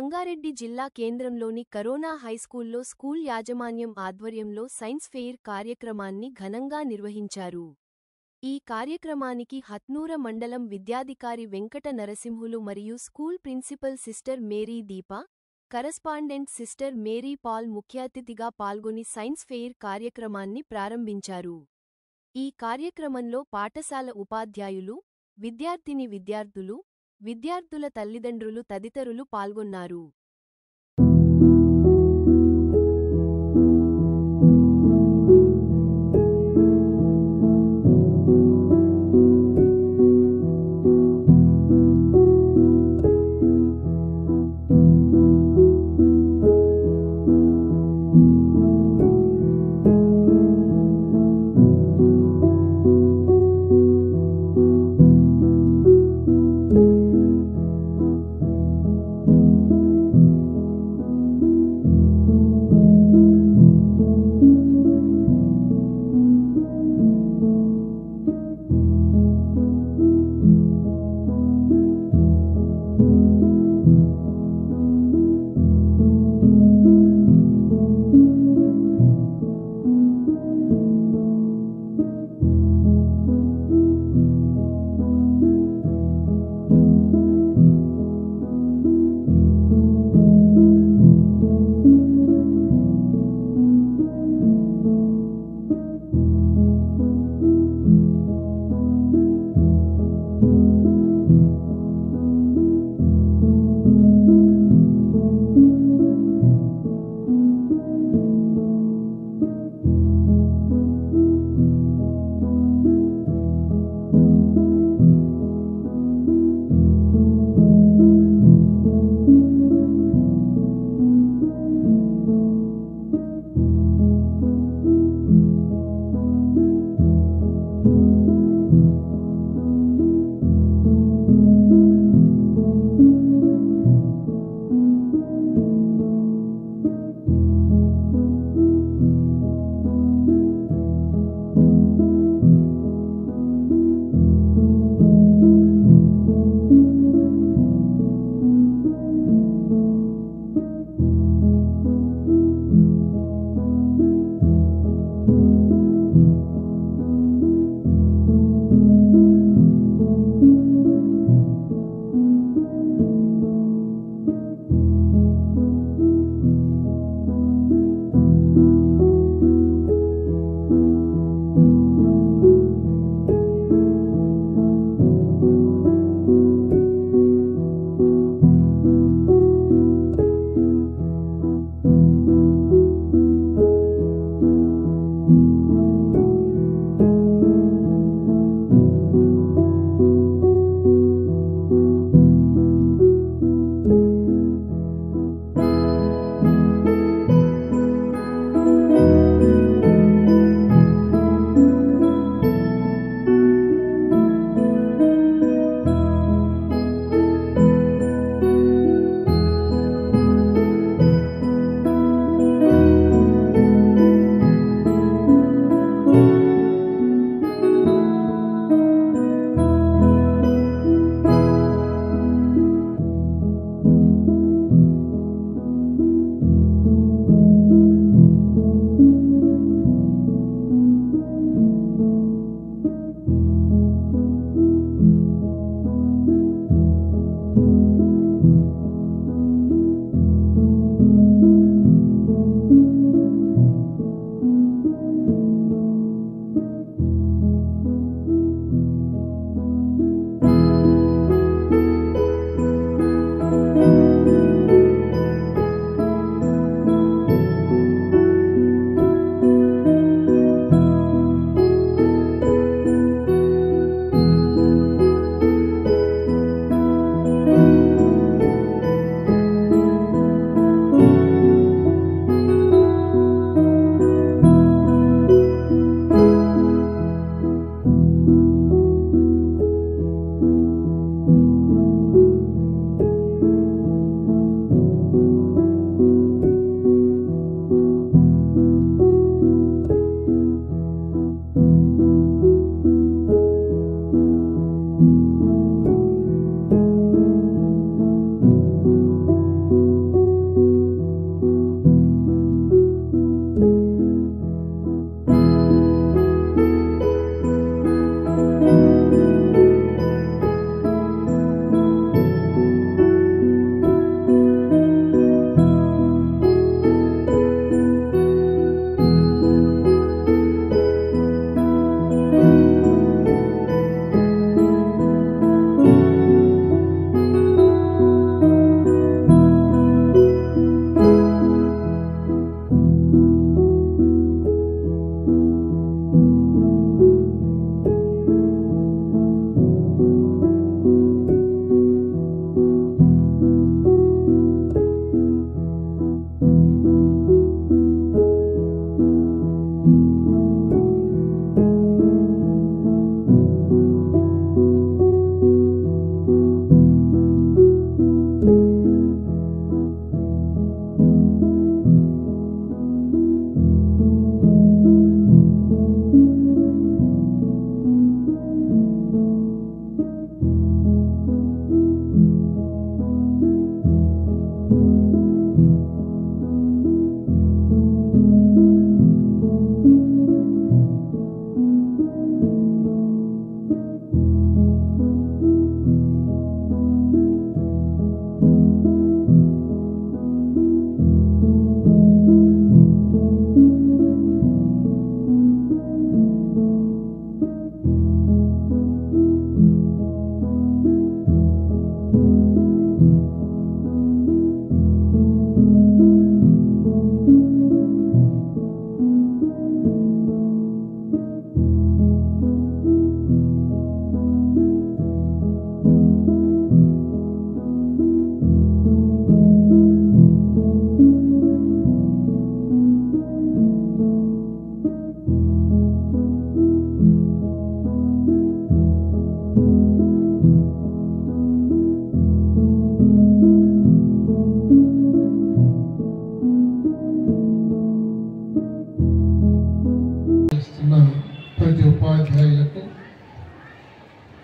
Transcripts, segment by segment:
సంగారెడ్డి జిల్లా కేంద్రంలోని corona హైస్కూల్లో school యాజమాన్యం ఆధ్వర్యంలో సైన్స్ ఫెయిర్ కార్యక్రమాన్ని ఘనంగా నిర్వహించారు. ఈ కార్యక్రమానికి హత్నూర మండలం విద్యాధికారి వెంకట నరసింహులు మరియు స్కూల్ ప్రిన్సిపల్ సిస్టర్ మేరీ దీప, కరస్పాండెంట్ సిస్టర్ మేరీ పాల్ ముఖ్య అతిథిగా పాల్గొని సైన్స్ ఫెయిర్ కార్యక్రమాన్ని ప్రారంభించారు. ఈ కార్యక్రమంలో పాఠశాల ఉపాధ్యాయులు, విద్యార్థులు, విద్యార్థుల తల్లిదండ్రులు తదితరులు పాల్గొన్నారు.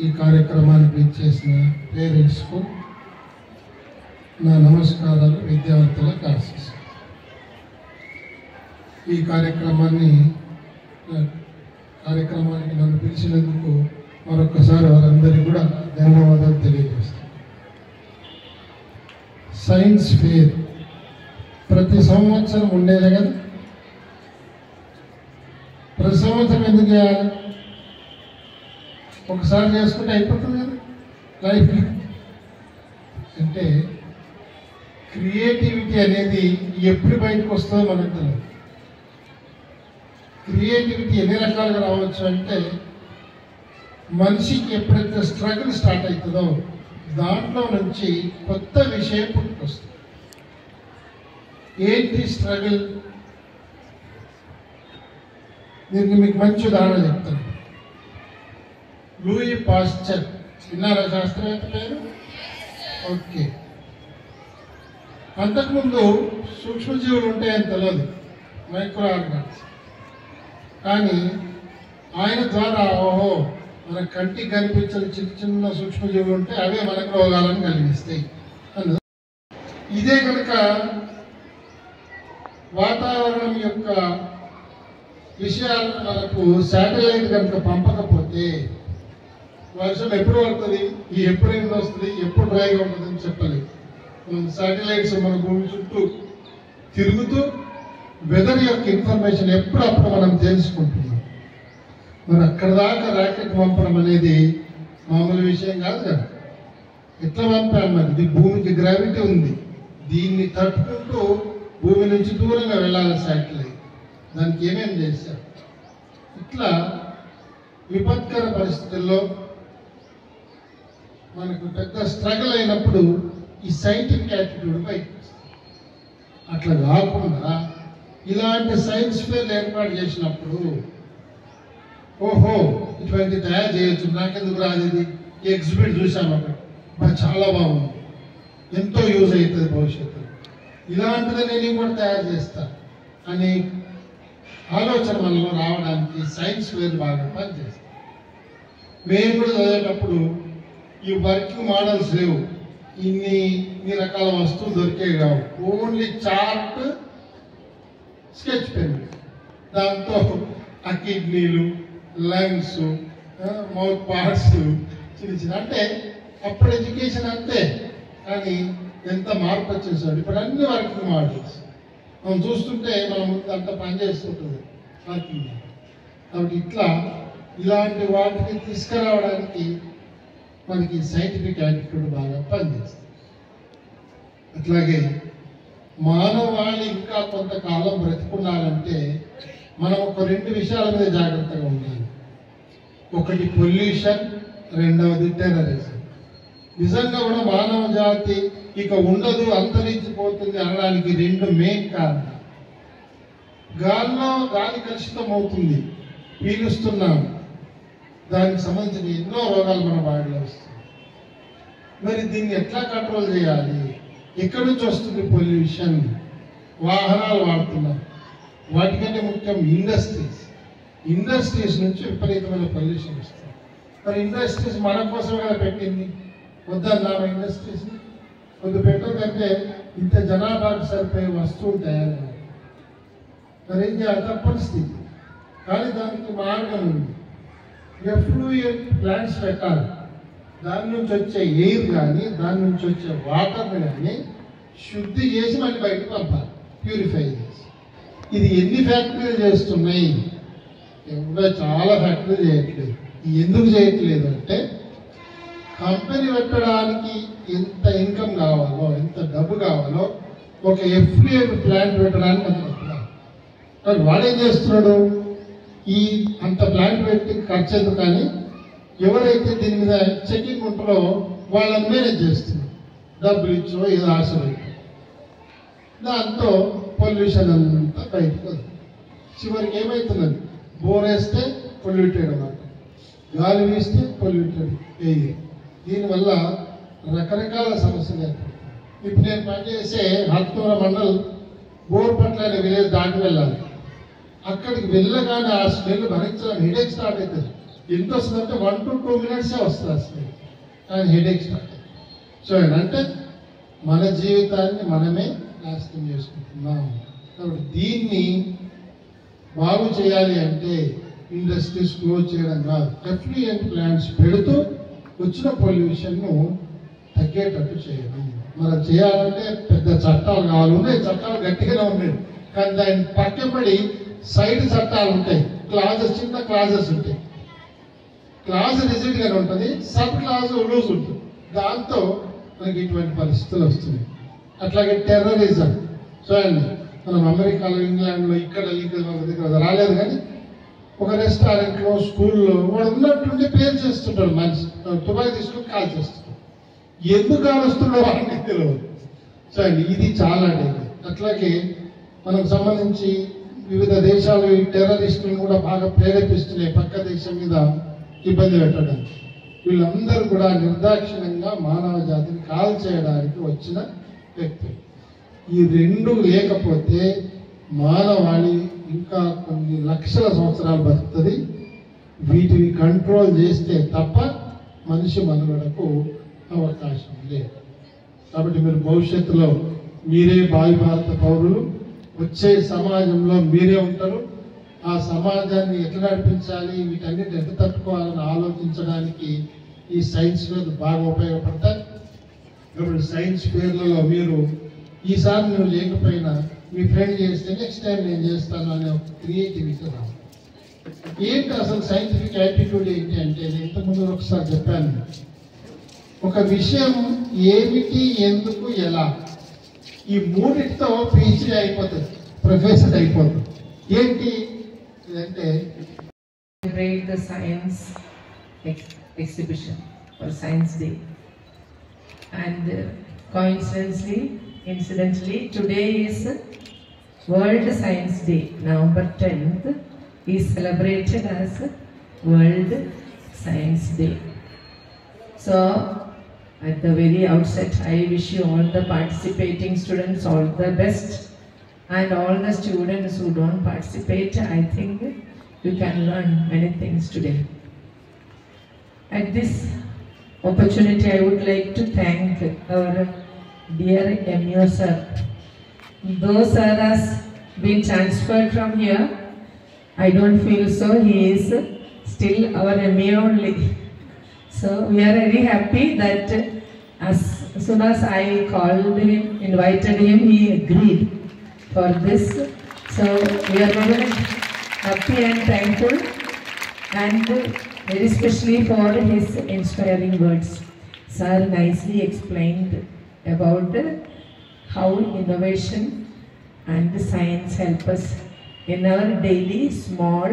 ఈ కార్యక్రమానికి ఇచ్చేసిన పేరెంట్స్కు నా నమస్కారాలు, విద్యార్థులకు ఆశీస్సులు. ఈ కార్యక్రమానికి నన్ను పిలిచినందుకు మరొకసారి వారందరికీ కూడా ధన్యవాదాలు తెలియజేస్తాను. సైన్స్ ఫేర్ ప్రతి సంవత్సరం ఉండేదే కదా. ప్రతి సంవత్సరం ఎందుకు చేయాలి? ఒకసారి చేసుకుంటే అయిపోతుంది కదా లైఫ్. అంటే క్రియేటివిటీ అనేది ఎప్పుడు బయటకు వస్తుందో మనకు తెలియదు. క్రియేటివిటీ ఎన్ని రకాలుగా రావచ్చు అంటే, మనిషికి ఎప్పుడైతే స్ట్రగుల్ స్టార్ట్ అవుతుందో దాంట్లో నుంచి కొత్త విషయం పుట్టుకొస్తుంది. ఏంటి స్ట్రగుల్? దీనికి మీకు మంచి ఉదాహరణ చెప్తాను. లూయి పాస్చర్, విన్నారా శాస్త్రవేత్త పేరు? ఓకే. అంతకుముందు సూక్ష్మజీవులు ఉంటాయని తెలియదు, మైక్రో ఆర్గాన్స్. కానీ ఆయన ద్వారా ఓహో మన కంటికి కనిపించిన చిన్న చిన్న సూక్ష్మజీవులు ఉంటే అవే మనకు రోగాలను కలిగిస్తాయి అన్నది. ఇదే కనుక వాతావరణం యొక్క విషయాలు మనకు శాటిలైట్ కనుక పంపకపోతే వర్షం ఎప్పుడు పడుతుంది, ఎప్పుడు ఎండ వస్తుంది, ఎప్పుడు డ్రైగా ఉంటుందని చెప్పలేదు. శాటిలైట్స్ మన భూమి చుట్టూ తిరుగుతూ వెదర్ యొక్క ఇన్ఫర్మేషన్ ఎప్పుడప్పుడు మనం తెలుసుకుంటున్నాం. మరి అక్కడ దాకా రాకెట్ పంపడం అనేది మామూలు విషయం కాదు కదా. ఎట్లా పంపాం? మరి ఇది భూమికి గ్రావిటీ ఉంది, దీన్ని తట్టుకుంటూ భూమి నుంచి దూరంగా వెళ్ళాలి శాటిలైట్. దానికి ఏమేమి చేశారు? ఇట్లా విపత్కర పరిస్థితుల్లో మనకు పెద్ద స్ట్రగుల్ అయినప్పుడు ఈ సైంటిఫిక్ యాటిట్యూడ్ బయటకు వస్తుంది. అట్లా కాకుండా ఇలాంటి సైన్స్ ఫేర్లు ఏర్పాటు చేసినప్పుడు ఓహో ఇటువంటి తయారు చేయొచ్చు, నాకెందుకు రాదు, ఇది ఎగ్జిబిట్ చూసాము అక్కడ, చాలా బాగుంది, ఎంతో యూజ్ అవుతుంది భవిష్యత్తులో, ఇలాంటిది నేను కూడా తయారు చేస్తాను అని ఆలోచన మనలో రావడానికి సైన్స్ ఫేర్ బాగా పనిచేస్తాం. మేము కూడా చదివేటప్పుడు ఈ వర్కింగ్ మోడల్స్ లేవు, ఇన్ని రకాల వస్తువులు దొరికేవి కావు. ఓన్లీ చార్ట్, స్కెచ్ పెన్, దాంతో ఆ కిడ్నీలు, లంగ్స్, మౌత్ పార్ట్స్ చిన్న చిన్న, అంటే అప్పుడు ఎడ్యుకేషన్ అంతే. కానీ ఎంత మార్పు వచ్చేసాడు. ఇప్పుడు అన్ని వర్కింగ్ మోడల్స్ మనం చూస్తుంటే మనం అంత పని చేస్తుంటుంది వర్కింగ్. కాబట్టి ఇలాంటి వాటిని తీసుకురావడానికి మనకి సైంటిఫిక్ యాటిట్యూడ్ బాగా పనిచేస్తుంది. అట్లాగే మానవాళి ఇంకా కొంతకాలం బ్రతికుండాలంటే మనం ఒక 2 విషయాల మీద జాగ్రత్తగా ఉండాలి. ఒకటి పొల్యూషన్, రెండవది టెర్రరిజం. నిజంగా కూడా మానవ జాతి ఇక ఉండదు, అంతరించిపోతుంది అనడానికి 2 మెయిన్ కారణాలు. గాలి కలుషితం అవుతుంది, పీలుస్తున్నాం, దానికి సంబంధించిన ఎన్నో రోగాలు మన బాడీలో వస్తాయి. మరి దీన్ని ఎట్లా కంట్రోల్ చేయాలి? ఎక్కడి నుంచి వస్తుంది పొల్యూషన్? వాహనాలు వాడుతున్నాం, వాటికంటే ముఖ్యం ఇండస్ట్రీస్ నుంచి విపరీతమైన పొల్యూషన్ వస్తుంది. మరి ఇండస్ట్రీస్ మన కోసం కదా పెట్టింది, వద్దన్నామా ఇండస్ట్రీస్ని? కొద్ది పెట్టకంటే ఇంత జనాభాకు సరిపోయే వస్తువులు తయారు. మరి ఏం చేయాలి? తప్పని స్థితి. కానీ దానికి మార్గం ఉంది. ఎఫ్లూయెంట్ ప్లాంట్స్ పెట్టాలి. దాని నుంచి వచ్చే ఎయిర్ కానీ, దాని నుంచి వచ్చే వాటర్ని కానీ శుద్ధి చేసి మళ్ళీ బయటకు పంపాలి, ప్యూరిఫై చేసి. ఇది ఎన్ని ఫ్యాక్టరీలు చేస్తున్నాయి? ఇంకా చాలా ఫ్యాక్టరీలు చేయట్లేదు. ఎందుకు చేయట్లేదు అంటే, కంపెనీ పెట్టడానికి ఎంత ఇన్కమ్ కావాలో, ఎంత డబ్బు కావాలో ఒక ఎఫ్లూయెంట్ ప్లాంట్ పెట్టడానికి అంత డబ్బు కావాలి. కానీ వాడేం చేస్తున్నాడు? అంత ప్లాంట్ పెట్టి ఖర్చు ఎందుకు కానీ ఎవరైతే దీని మీద చెకింగ్ ఉంటారో వాళ్ళని మేనేజ్ చేస్తున్నారు, డబ్బులు ఇచ్చో ఏదో ఆశ పెట్టి. దాంతో పొల్యూషన్ అంతా బయటకు వస్తుంది. చివరికి ఏమవుతున్నది? బోర్ వేస్తే పొల్యూటెడ్ వాటర్, గాలి వీస్తే పొల్యూటెడ్ ఎయిర్. దీనివల్ల రకరకాల సమస్యలు ఏర్పడతాయి. ఇప్పుడు నేను పనిచేసే హత్నూర మండల్ బోర్పట్ల అనే విలేజ్ దాటి వెళ్ళాలి. అక్కడికి వెళ్ళగానే ఆ స్మెల్ భరించడం హెడేక్ స్టార్ట్ అవుతుంది. ఎంత వస్తుందంటే 1 to 2 minutes వస్తుంది అసలు, కానీ హెడేక్ స్టార్ట్. సో అంటే మన జీవితాన్ని మనమే నాశనం చేసుకుంటున్నాం. కాబట్టి దీన్ని బాగు చేయాలి అంటే ఇండస్ట్రీస్ క్లోజ్ చేయడం కాదు, ఎఫ్లూయెంట్ ప్లాంట్స్ పెడుతూ వచ్చిన పొల్యూషన్ను తగ్గేటట్టు చేయడం. మనం చేయాలంటే పెద్ద చట్టాలు కావాలి. ఉన్నాయి చట్టాలు గట్టిగానే ఉన్నాయి, కానీ దాని పక్కపడి సైడ్ చట్టాలు ఉంటాయి, క్లాజెస్, చిన్న క్లాజెస్ ఉంటాయి. క్లాజ్ రిజిడ్గానే ఉంటుంది, సబ్ క్లాజ్ లూజ్ ఉంటుంది. దాంతో మనకి ఇటువంటి పరిస్థితులు వస్తున్నాయి. అట్లాగే టెర్రరిజం. సో అండి మనం అమెరికాలో, ఇంగ్లాండ్లో, ఇక్కడ మన దగ్గర రాలేదు, కానీ ఒక రెస్టారెంట్లో, స్కూల్లో వాడు ఉన్నట్టుండి పేరు చేస్తుంటాడు. మనిషి తుపాకీ తీసుకుని కాల్ చేస్తుంటాడు. ఎందుకు కాలుస్తుండో వాళ్ళకి తెలియదు. సో అండి ఇది చాలా డేంజర్. అట్లాగే మనకు సంబంధించి వివిధ దేశాలు ఈ టెర్రరిస్టులను కూడా బాగా ప్రేరేపిస్తున్నాయి పక్క దేశం మీద ఇబ్బంది పెట్టడానికి. వీళ్ళందరూ కూడా నిర్దాక్షిణ్యంగా మానవ జాతిని కాల్ చేయడానికి వచ్చిన వ్యక్తులు. ఈ రెండు లేకపోతే మానవాళి ఇంకా కొన్ని లక్షల సంవత్సరాలు బతుకుతుంది. వీటిని కంట్రోల్ చేస్తే తప్ప మనిషి మనుగడకు అవకాశం లేదు. కాబట్టి మీరు భవిష్యత్తులో మీరే భావి భారత పౌరులు, వచ్చే సమాజంలో మీరే ఉంటారు. ఆ సమాజాన్ని ఎట్లా నడిపించాలి, వీటన్నిటిని ఎట్లా తట్టుకోవాలని ఆలోచించడానికి ఈ సైన్స్ ఫేర్ బాగా ఉపయోగపడతాయి. కాబట్టి సైన్స్ ఫేర్లలో మీరు ఈసారి నువ్వు లేకపోయినా మీ ఫ్రెండ్ చేస్తే నెక్స్ట్ టైం నేను చేస్తాను అనే ఒక క్రియేటివిటీ రావాలి. ఏంటి అసలు సైంటిఫిక్ యాటిట్యూడ్ ఏంటి అంటే, నేను ఇంతకుముందు ఒకసారి చెప్పాను, ఒక విషయం ఏమిటి, ఎందుకు, ఎలా, ఈ మూడింటితో PhD అయిపోతుంది, ప్రొఫెసర్ అయిపోతుంది. ఏంటి అంటే celebrate the science exhibition or science day, and incidentally today is World Science Day. November 10th is celebrated as World Science Day. So at the very outset, I wish you all the participating students all the best, and all the students who don't participate, I think you can learn many things today. At this opportunity, I would like to thank our dear MU sir. Though sir has been transferred from here, I don't feel so. He is still our MU only. So we are very happy that as soon as I called him, invited him, he agreed for this. So we are very happy and thankful, and very especially for his inspiring words. Sir nicely explained about how innovation and science help us in our daily small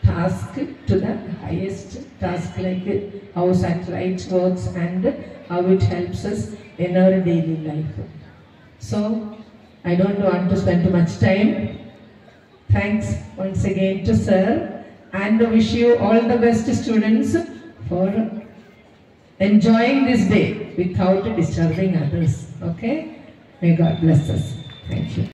task to the highest task, like how satellites works and how it helps us in our daily life. So I don't want to spend too much time. Thanks once again to sir, and wish you all the best, students, for enjoying this day without disturbing others. Okay? May God bless us. Thank you.